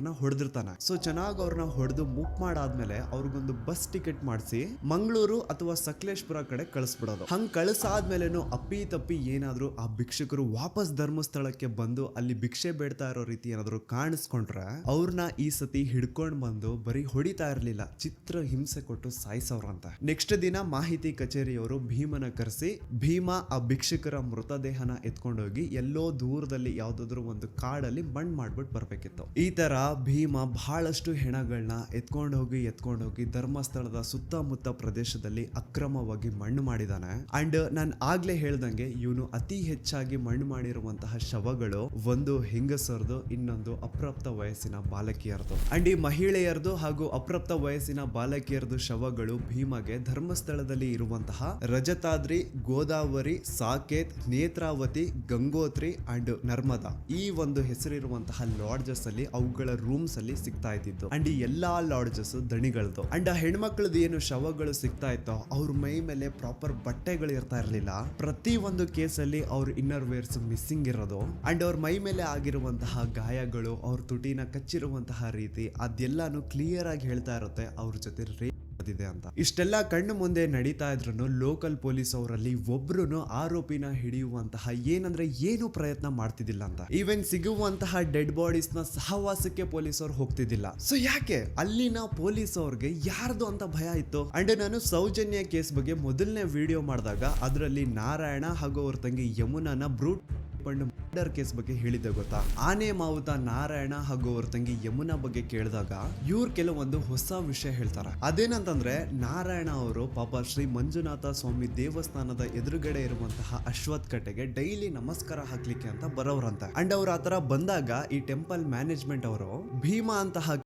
ಅವ್ರನ್ನ ಹೊಡೆದಿರ್ತಾನೆ. ಸೊ ಚೆನ್ನಾಗಿ ಅವ್ರನ್ನ ಹೊಡೆದು ಮುಕ್ ಮಾಡಾದ್ಮೇಲೆ ಅವ್ರಿಗೊಂದು ಬಸ್ ಟಿಕೆಟ್ ಮಾಡಿಸಿ ಮಂಗಳೂರು ಅಥವಾ ಸಕಲೇಶ್ಪುರ ಕಡೆ ಕಳಿಸ್ಬಿಡೋದು. ಹಂಗ್ ಕಳಿಸಾದ್ಮೇಲೆನು ಅಪ್ಪಿ ತಪ್ಪಿ ಏನಾದ್ರು ಆ ಭಿಕ್ಷುಕರು ವಾಪಸ್ ಧರ್ಮಸ್ಥಳಕ್ಕೆ ಬಂದು ಅಲ್ಲಿ ಭಿಕ್ಷೆ ಬೇಡ್ತಾ ಇರೋ ರೀತಿ ಏನಾದ್ರು ಕಾಣಿಸ್ಕೊಂಡ್ರೆ ಅವ್ರನ್ನ ಈ ಸತಿ ಹಿಡ್ಕೊಂಡ್ ಬಂದು ಬರೀ ಹೊಡಿತಾ ಇರ್ಲಿಲ್ಲ, ಚಿತ್ರ ಹಿಂಸೆ ಕೊಟ್ಟು ಸಾಯಿಸವ್ರಂತ. ನೆಕ್ಸ್ಟ್ ದಿನ ಮಾಹಿತಿ ಕಚೇರಿಯವರು ಭೀಮನ ಕರೆಸಿ ಭೀಮ ಆ ಭಿಕ್ಷುಕರ ಮೃತದೇಹನ ಎತ್ಕೊಂಡೋಗಿ ಎಲ್ಲೋ ದೂರದಲ್ಲಿ ಯಾವ್ದಾದ್ರು ಒಂದು ಕಾಡಲ್ಲಿ ಮಣ್ಣು ಮಾಡ್ಬಿಟ್ಟು ಬರ್ಬೇಕಿತ್ತು. ಈ ತರ ಭೀಮ ಬಹಳಷ್ಟು ಹೆಣಗಳನ್ನ ಎತ್ಕೊಂಡೋಗಿ ಧರ್ಮಸ್ಥಳದ ಸುತ್ತಮುತ್ತ ಪ್ರದೇಶದಲ್ಲಿ ಅಕ್ರಮವಾಗಿ ಮಣ್ಣು ಮಾಡಿದಾನೆ. ಅಂಡ್ ನಾನು ಆಗ್ಲೇ ಹೇಳ್ದಂಗೆ ಇವನು ಅತಿ ಹೆಚ್ಚಾಗಿ ಮಣ್ಣು ಮಾಡಿರುವಂತಹ ಶವಗಳು ಒಂದು ಹೆಂಗಸರದು, ಇನ್ನೊಂದು ಅಪ್ರಾಪ್ತ ವಯಸ್ಸಿನ ಬಾಲಕಿಯರದು. ಅಂಡ್ ಈ ಮಹಿಳೆಯರದು ಹಾಗೂ ಅಪ್ರಾಪ್ತ ವಯಸ್ಸಿನ ಬಾಲಕಿಯರದು ಶವಗಳು ಭೀಮಗೆ ಧರ್ಮಸ್ಥಳದಲ್ಲಿ ಇರುವಂತಹ ರಜತಾದ್ರಿ, ಗೋದಾವರಿ, ಸಾಕೇತ್, ನೇತ್ರಾವತಿ, ಗಂಗೋತ್ರಿ ಅಂಡ್ ನರ್ಮದಾ ಈ ಒಂದು ಹೆಸರಿರುವಂತಹ ಲಾಡ್ಜಸ್ ಅಲ್ಲಿ ಅವುಗಳ ರೂಮ್ಸ್ ಅಲ್ಲಿ ಸಿಗ್ತಾ ಇದ್ದಿದ್ದು. ಅಂಡ್ ಈ ಎಲ್ಲಾ ಲಾಡ್ಜಸ್ ದಣಿಗಳದು. ಅಂಡ್ ಆ ಹೆಣ್ಮಕ್ಳದ್ದು ಏನು ಶವಗಳು ಸಿಗ್ತಾ ಇತ್ತೋ ಅವ್ರ ಮೈ ಮೇಲೆ ಪ್ರಾಪರ್ ಬಟ್ಟೆಗಳು ಇರ್ತಾ ಇರ್ಲಿಲ್ಲ. ಪ್ರತಿ ಒಂದು ಕೇಸಲ್ಲಿ ಅವ್ರ ಇನ್ನರ್ ವೇರ್ಸ್ ಮಿಸ್ಸಿಂಗ್ ಇರೋದು. ಅಂಡ್ ಅವ್ರ ಮೈ ಮೇಲೆ ಆಗಿರುವಂತಹ ಗಾಯಗಳು, ಅವ್ರ ತುಟಿನ ಕಚ್ಚಿರುವಂತಹ ರೀತಿ ಅದೆಲ್ಲಾನು ಕ್ಲಿಯರ್ ಆಗಿ ಹೇಳ್ತಾ ಇರುತ್ತೆ ಅವ್ರ ಜೊತೆ ಇದೆ ಅಂತ. ಇಷ್ಟೆಲ್ಲ ಕಣ್ಣು ಮುಂದೆ ನಡೀತಾ ಇದ್ರು ಲೋಕಲ್ ಪೊಲೀಸ್ ಅವರಲ್ಲಿ ಒಬ್ರು ಆರೋಪಿನ ಹಿಡಿಯುವಂತಹ ಏನು ಪ್ರಯತ್ನ ಮಾಡ್ತಿದ್ದಿಲ್ಲ ಅಂತ. ಈವನ್ ಸಿಗುವಂತಹ ಡೆಡ್ ಬಾಡೀಸ್ ನ ಸಹವಾಸಕ್ಕೆ ಪೊಲೀಸ್ ಅವ್ರು ಹೋಗ್ತಿದ್ದಿಲ್ಲ. ಸೊ ಯಾಕೆ ಅಲ್ಲಿನ ಪೊಲೀಸ್ ಅವ್ರಿಗೆ ಯಾರ್ದು ಅಂತ ಭಯ ಇತ್ತು. ಅಂಡ್ ನಾನು ಸೌಜನ್ಯ ಕೇಸ್ ಬಗ್ಗೆ ಮೊದಲನೇ ವಿಡಿಯೋ ಮಾಡಿದಾಗ ಅದರಲ್ಲಿ ನಾರಾಯಣ ಹಾಗೂ ಅವ್ರ ತಂಗಿ ಯಮುನಾನ ಬ್ರೂಟ್ ಮರ್ಡರ್ ಕೇಸ್ ಬಗ್ಗೆ ಹೇಳಿದ್ದೆ ಗೊತ್ತಾ. ಆನೆ ಮಾವುತ ನಾರಾಯಣ ಹಾಗೂ ಅವ್ರ ತಂಗಿ ಯಮುನಾ ಬಗ್ಗೆ ಕೇಳಿದಾಗ ಇವ್ರು ಕೆಲವೊಂದು ಹೊಸ ವಿಷಯ ಹೇಳ್ತಾರೆ. ಅದೇನಂತಂದ್ರೆ ನಾರಾಯಣ ಅವರು ಪಾಪ ಶ್ರೀ ಮಂಜುನಾಥ ಸ್ವಾಮಿ ದೇವಸ್ಥಾನದ ಎದುರುಗಡೆ ಇರುವಂತಹ ಅಶ್ವತ್ ಕಟ್ಟೆಗೆ ಡೈಲಿ ನಮಸ್ಕಾರ ಹಾಕ್ಲಿಕ್ಕೆ ಅಂತ ಬರೋರಂತೆ. ಅಂಡ್ ಅವ್ರ ಆತರ ಬಂದಾಗ ಈ ಟೆಂಪಲ್ ಮ್ಯಾನೇಜ್ಮೆಂಟ್ ಅವರು ಭೀಮಾ ಅಂತಹ